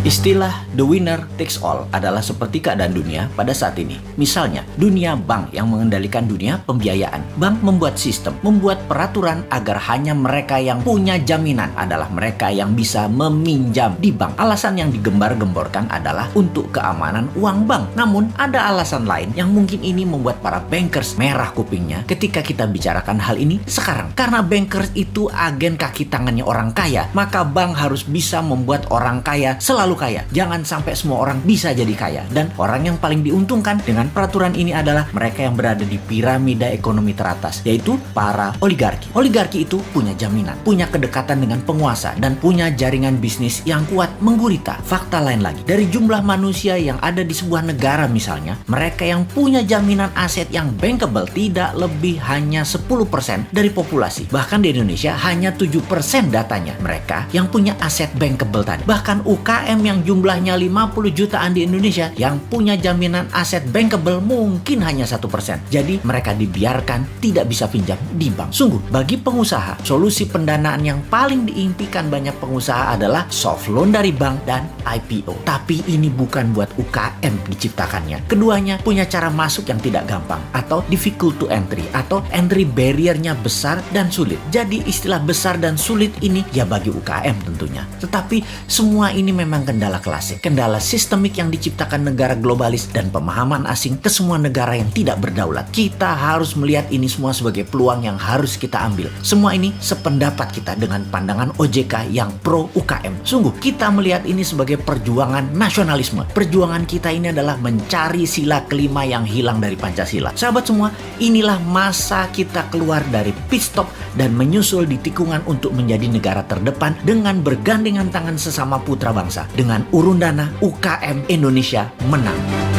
Istilah the winner takes all adalah seperti keadaan dunia pada saat ini. Misalnya, dunia bank yang mengendalikan dunia pembiayaan. Bank membuat sistem, membuat peraturan agar hanya mereka yang punya jaminan adalah mereka yang bisa meminjam di bank. Alasan yang digembar-gemborkan adalah untuk keamanan uang bank. Namun, ada alasan lain yang mungkin ini membuat para bankers merah kupingnya ketika kita bicarakan hal ini sekarang. Karena bankers itu agen kaki tangannya orang kaya, maka bank harus bisa membuat orang kaya selalu kaya. Jangan sampai semua orang bisa jadi kaya. Dan orang yang paling diuntungkan dengan peraturan ini adalah mereka yang berada di piramida ekonomi teratas, yaitu para oligarki. Oligarki itu punya jaminan, punya kedekatan dengan penguasa, dan punya jaringan bisnis yang kuat menggurita. Fakta lain lagi, dari jumlah manusia yang ada di sebuah negara misalnya, mereka yang punya jaminan aset yang bankable tidak lebih hanya 10% dari populasi. Bahkan di Indonesia hanya 7% datanya mereka yang punya aset bankable tadi. Bahkan UKM yang jumlahnya 50 jutaan di Indonesia yang punya jaminan aset bankable mungkin hanya 1%. Jadi mereka dibiarkan tidak bisa pinjam di bank. Sungguh, bagi pengusaha, solusi pendanaan yang paling diimpikan banyak pengusaha adalah soft loan dari bank dan IPO. Tapi ini bukan buat UKM diciptakannya. Keduanya punya cara masuk yang tidak gampang atau difficult to entry atau entry barrier-nya besar dan sulit. Jadi istilah besar dan sulit ini ya bagi UKM tentunya. Tetapi semua ini memang kendala klasik, kendala sistemik yang diciptakan negara globalis dan pemahaman asing ke semua negara yang tidak berdaulat. Kita harus melihat ini semua sebagai peluang yang harus kita ambil. Semua ini sependapat kita dengan pandangan OJK yang pro UKM. Sungguh, kita melihat ini sebagai perjuangan nasionalisme. Perjuangan kita ini adalah mencari sila kelima yang hilang dari Pancasila. Sahabat semua, inilah masa kita keluar dari pit stop dan menyusul di tikungan untuk menjadi negara terdepan dengan bergandengan tangan sesama putra bangsa. Dengan urun dana, UKM Indonesia menang.